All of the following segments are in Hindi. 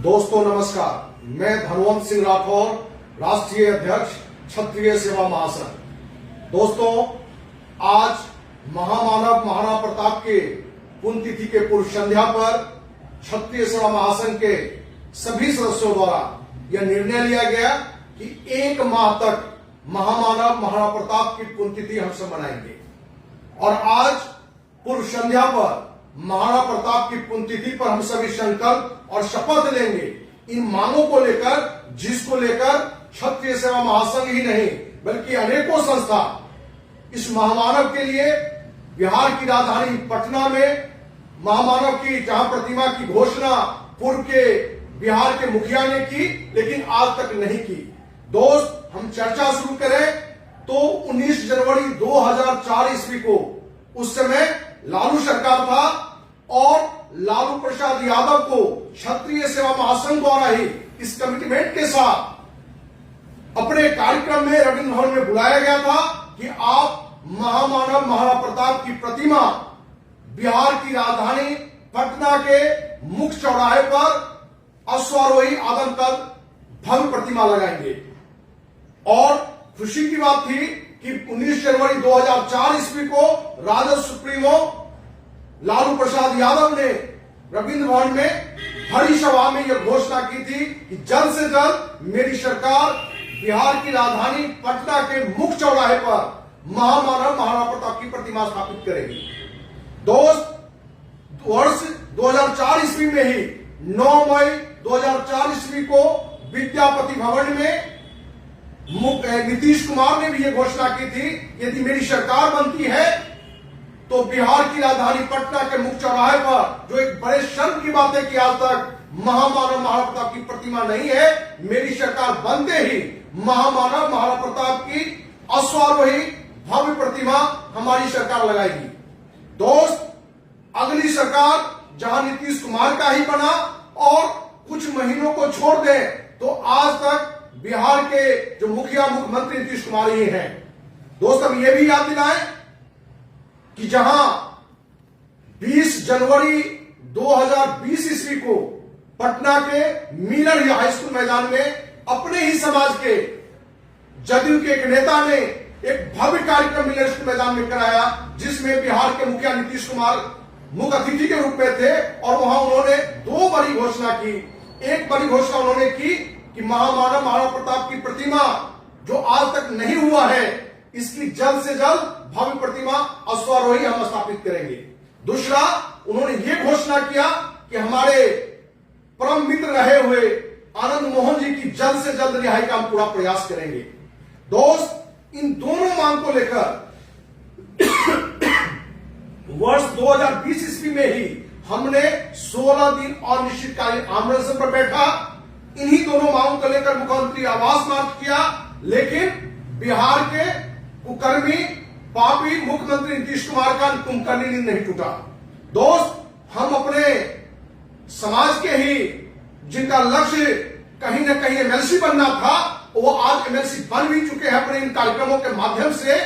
दोस्तों नमस्कार, मैं धनवंत सिंह राठौर, राष्ट्रीय अध्यक्ष क्षत्रिय सेवा महासंघ। दोस्तों, आज महामानव महाराणा प्रताप के पुण्यतिथि के पूर्व संध्या पर क्षत्रिय सेवा महासंघ के सभी सदस्यों द्वारा यह निर्णय लिया गया कि 1 माह तक महामानव महाराणा प्रताप की पुण्यतिथि हम सब मनाएंगे। और आज पूर्व संध्या पर महाराणा प्रताप की पुण्यतिथि पर हम सभी संकल्प और शपथ लेंगे इन मांगों को लेकर, जिसको लेकर क्षत्रिय सेवा महासंघ ही नहीं बल्कि अनेकों संस्था इस महामानव के लिए बिहार की राजधानी पटना में महामानव की जहां प्रतिमा की घोषणा पूर्व के बिहार के मुखिया ने की, लेकिन आज तक नहीं की। दोस्त, हम चर्चा शुरू करें तो 19 जनवरी 2004 ईस्वी को उस समय लालू सरकार था और लालू प्रसाद यादव को क्षत्रिय सेवा महासंघ द्वारा ही इस कमिटमेंट के साथ अपने कार्यक्रम में रविंद्र भवन में बुलाया गया था कि आप महामानव महाराणा प्रताप की प्रतिमा बिहार की राजधानी पटना के मुख्य चौराहे पर अश्वारोही आदमकद भव्य प्रतिमा लगाएंगे। और खुशी की बात थी कि 19 जनवरी 2004 ईस्वी को राजद सुप्रीमो लालू प्रसाद यादव ने रविंद्र भवन में बड़ी सभा में यह घोषणा की थी कि जल्द से जल्द मेरी सरकार बिहार की राजधानी पटना के मुख्य चौराहे पर महामानव महाराणा प्रताप की प्रतिमा स्थापित करेगी। दोस्त, वर्ष 2004 ईस्वी में ही 9 मई 2004 ईस्वी को विद्यापति भवन में नीतीश कुमार ने भी यह घोषणा की थी, यदि मेरी सरकार बनती है तो बिहार की राजधानी पटना के मुख्य चौराहे पर, जो एक बड़े शर्म की बात है कि आज तक महामानव महाराणा प्रताप की प्रतिमा नहीं है, मेरी सरकार बनते ही महामानव महाराणा प्रताप की अश्वारोही भव्य प्रतिमा हमारी सरकार लगाएगी। दोस्त, अगली सरकार जहां नीतीश कुमार का ही बना और कुछ महीनों को छोड़ दे तो आज तक बिहार के जो मुख्यमंत्री नीतीश कुमार ही हैं। दोस्त, हम ये भी याद दिलाएं कि जहां 20 जनवरी 2020 ईस्वी को पटना के मिलर हाई स्कूल मैदान में अपने ही समाज के जदयू के एक नेता ने एक भव्य कार्यक्रम मिलर स्कूल मैदान में कराया, जिसमें बिहार के मुखिया नीतीश कुमार मुख्य अतिथि के रूप में थे। और वहां उन्होंने 2 बड़ी घोषणा की। एक बड़ी घोषणा उन्होंने की कि महामानव महाराणा प्रताप की प्रतिमा जो आज तक नहीं हुआ है, इसकी जल्द से जल्द भव्य प्रतिमा अश्वारोही हम स्थापित करेंगे। दूसरा, उन्होंने ये घोषणा किया कि हमारे परम मित्र रहे हुए आनंद मोहन जी की जल्द से जल्द रिहाई का हम पूरा प्रयास करेंगे। दोस्त, इन दोनों मांग को लेकर वर्ष 2020 ईस्वी में ही हमने 16 दिन अनिश्चितकालीन आंदोलन पर बैठा। इन्हीं दोनों मांगों को लेकर मुख्यमंत्री आवास मार्च किया, लेकिन बिहार के कुकर्मी पापी मुख्यमंत्री नीतीश कुमार का कुंभकर्णी नींद नहीं टूटा। दोस्त, हम अपने समाज के ही जिनका लक्ष्य कहीं न कहीं एमएलसी बनना था, वो आज एमएलसी बन भी चुके हैं। अपने इन कार्यक्रमों के माध्यम से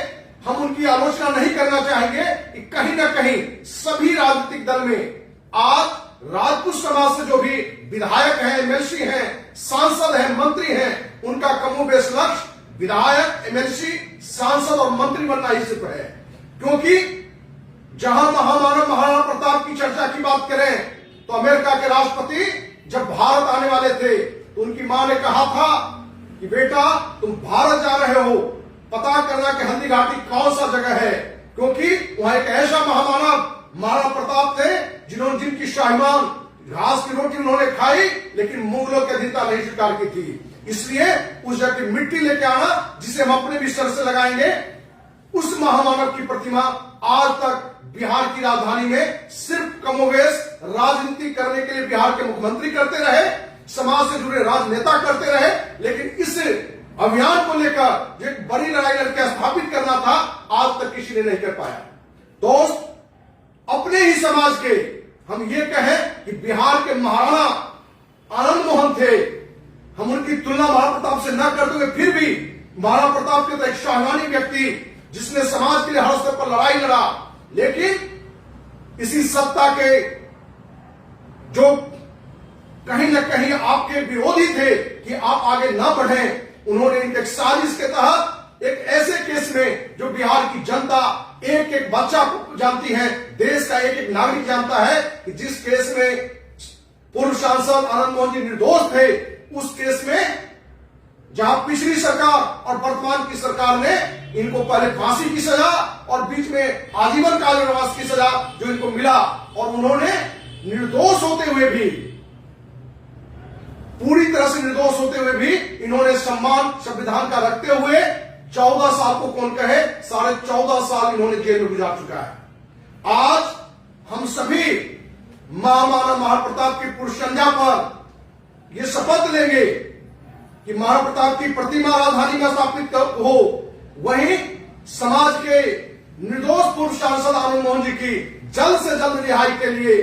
हम उनकी आलोचना नहीं करना चाहेंगे कि कहीं न कहीं सभी राजनीतिक दल में आज राजपूत समाज से जो भी विधायक हैं, एमएलसी हैं, सांसद हैं, मंत्री हैं, उनका कमोबेश लक्ष्य विधायक, एमएलसी, सांसद और मंत्री बनना ही सिर्फ है। क्योंकि जहां महामानव महाराणा प्रताप की चर्चा की बात करें तो अमेरिका के राष्ट्रपति जब भारत आने वाले थे तो उनकी मां ने कहा था कि बेटा, तुम भारत जा रहे हो, पता करना कि हल्दी घाटी कौन सा जगह है, क्योंकि वहां एक ऐसा महामानव महाराणा प्रताप थे जिनकी स्वाभिमान घास की रोटी उन्होंने खाई, लेकिन मुगलों की अधीनता नहीं स्वीकार की थी। इसलिए उस जगह की मिट्टी लेके आना, जिसे हम अपने भी सर से लगाएंगे, उस महामानव की प्रतिमा आज तक बिहार की राजधानी में सिर्फ कमोवेश राजनीति करने के लिए बिहार के मुख्यमंत्री करते रहे, समाज से जुड़े राजनेता करते रहे, लेकिन इस अभियान को लेकर जो एक बड़ी लड़ाई लड़के स्थापित करना था, आज तक किसी ने नहीं कर पाया। दोस्त, अपने ही समाज के हम ये कहें कि बिहार के महाराणा आनंद मोहन थे, हम उनकी तुलना महाराणा प्रताप से न करते हुए फिर भी महाराणा प्रताप के तो एक स्वाभिमानी व्यक्ति जिसने समाज के लिए हर स्तर पर लड़ाई लड़ा, लेकिन इसी सत्ता के जो कहीं न कहीं आपके विरोधी थे कि आप आगे न बढ़ें। उन्होंने एक साजिश के तहत एक ऐसे केस में जो बिहार की जनता एक एक बच्चा को जानती है, देश का एक एक नागरिक जानता है कि जिस केस में पूर्व सांसद आनंद मोहन जी निर्दोष थे, उस केस में जहां पिछली सरकार और वर्तमान की सरकार ने इनको पहले फांसी की सजा और बीच में आजीवन कारावास की सजा जो इनको मिला, और उन्होंने निर्दोष होते हुए भी, पूरी तरह से निर्दोष होते हुए भी इन्होंने सम्मान संविधान का रखते हुए 14 साल को कौन कहे, 14.5 साल इन्होंने जेल में गुजार चुका है। आज हम सभी महामानव महाप्रताप की पूर्व संध्या पर यह शपथ लेंगे कि महाप्रताप की प्रतिमा राजधानी में स्थापित हो, वहीं समाज के निर्दोष पूर्व सांसद आनंद मोहन जी की जल्द से जल्द रिहाई के लिए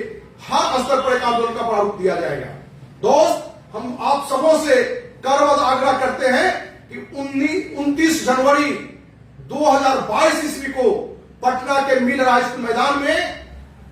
हर स्तर पर एक आंदोलन का प्रारूप दिया जाएगा। दोस्त, हम आप सबों से करबद्ध आग्रह करते हैं कि 29 जनवरी 2022 ईस्वी को पटना के मिल हाई स्कूल मैदान में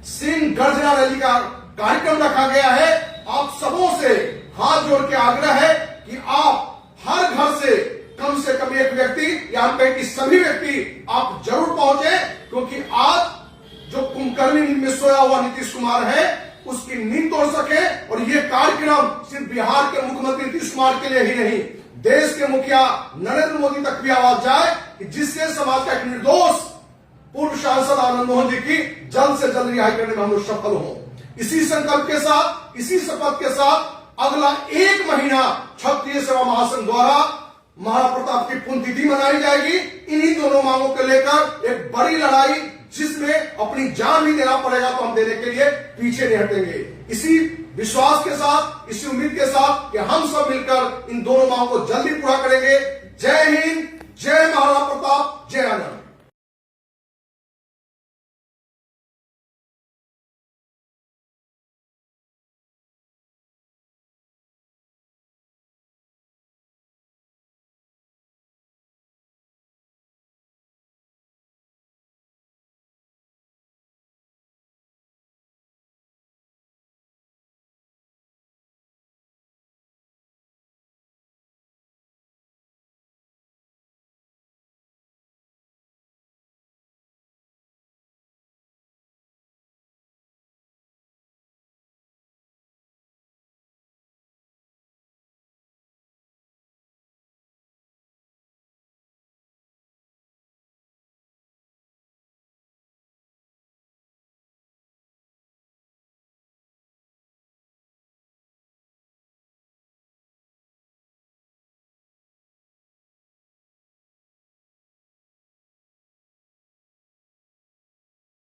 सिंह गर्जना रैली का कार्यक्रम रखा गया है। आप सबों से हाथ जोड़ के आग्रह है कि आप हर घर से कम एक व्यक्ति, यहां पे कि सभी व्यक्ति आप जरूर पहुंचे, क्योंकि आज जो कुंभकर्णी नींद में सोया हुआ नीतीश कुमार है उसकी नींद तोड़ सके। और यह कार्यक्रम सिर्फ बिहार के मुख्यमंत्री नीतीश कुमार के लिए ही नहीं, देश के मुखिया नरेंद्र मोदी तक भी आवाज जाए कि जिससे समाज का एक निर्दोष पूर्व सांसद आनंद मोहन जी की जल्द से जल्द रिहाई करने में हम लोग सफल हों। इसी संकल्प के साथ, इसी शपथ के साथ अगला 1 महीना क्षत्रिय सेवा महासंघ द्वारा महाप्रताप की पुण्यतिथि मनाई जाएगी। इन्हीं दोनों मांगों को लेकर एक बड़ी लड़ाई, जिसमें अपनी जान भी देना पड़ेगा तो हम देने के लिए पीछे नहीं हटेंगे। इसी विश्वास के साथ, इसी उम्मीद के साथ कि हम सब मिलकर इन दोनों मांगों को जल्दी पूरा करेंगे। जय हिंद, जय महाराणा प्रताप, जय आनंद।